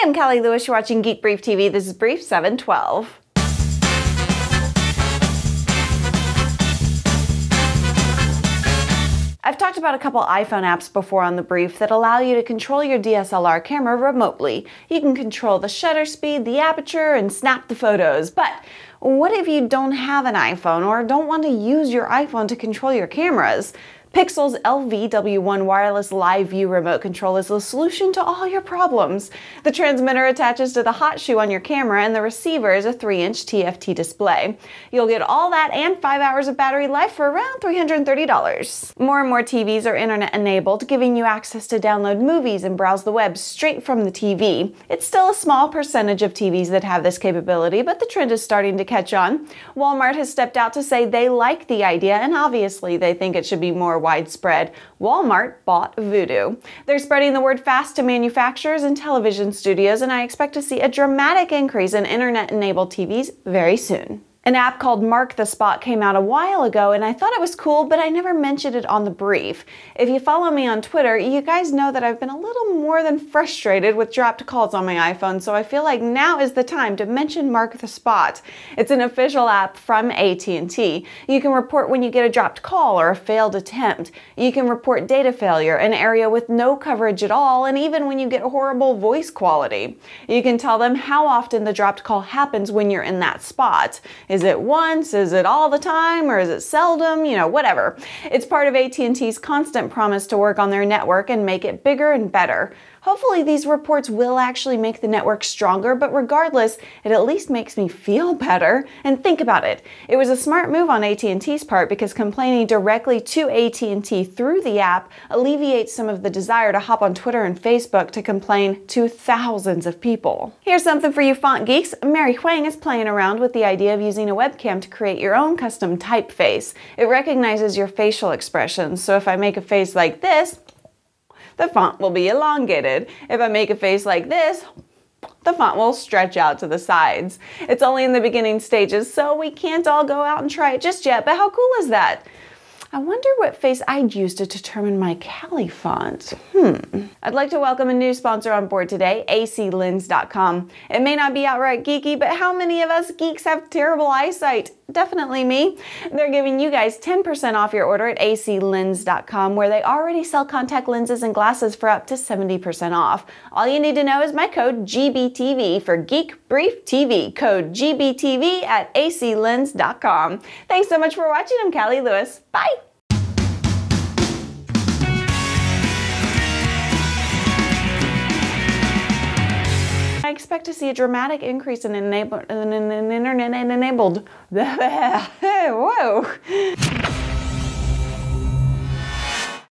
I'm Callie Lewis. You're watching Geek Brief TV. This is Brief 712. I've talked about a couple iPhone apps before on the brief that allow you to control your DSLR camera remotely. You can control the shutter speed, the aperture, and snap the photos. But what if you don't have an iPhone or don't want to use your iPhone to control your cameras? Pixel's LVW1 wireless live view remote control is the solution to all your problems. The transmitter attaches to the hot shoe on your camera and the receiver is a 3-inch TFT display. You'll get all that and 5 hours of battery life for around $330. More and more TVs are internet enabled, giving you access to download movies and browse the web straight from the TV. It's still a small percentage of TVs that have this capability, but the trend is starting to catch on. Walmart has stepped out to say they like the idea and obviously they think it should be more widespread. Walmart bought Vudu. They're spreading the word fast to manufacturers and television studios, and I expect to see a dramatic increase in internet-enabled TVs very soon. An app called Mark the Spot came out a while ago and I thought it was cool, but I never mentioned it on the brief. If you follow me on Twitter, you guys know that I've been a little more than frustrated with dropped calls on my iPhone, so I feel like now is the time to mention Mark the Spot. It's an official app from AT&T. You can report when you get a dropped call or a failed attempt. You can report data failure, an area with no coverage at all, and even when you get horrible voice quality. You can tell them how often the dropped call happens when you're in that spot. Is it once? Is it all the time? Or is it seldom? You know, whatever. It's part of AT&T's constant promise to work on their network and make it bigger and better. Hopefully these reports will actually make the network stronger, but regardless, it at least makes me feel better. And think about it. It was a smart move on AT&T's part because complaining directly to AT&T through the app alleviates some of the desire to hop on Twitter and Facebook to complain to thousands of people. Here's something for you font geeks. Mary Huang is playing around with the idea of using a webcam to create your own custom typeface. It recognizes your facial expressions, so if I make a face like this, the font will be elongated. If I make a face like this, the font will stretch out to the sides. It's only in the beginning stages, so we can't all go out and try it just yet, but how cool is that? I wonder what face I'd use to determine my Callie font. I'd like to welcome a new sponsor on board today, aclens.com. It may not be outright geeky, but how many of us geeks have terrible eyesight? Definitely me. They're giving you guys 10% off your order at aclens.com, where they already sell contact lenses and glasses for up to 70% off. All you need to know is my code GBTV for Geek Brief TV. Code GBTV at aclens.com. Thanks so much for watching. I'm Callie Lewis. Bye! I expect to see a dramatic increase in internet-enabled. Whoa!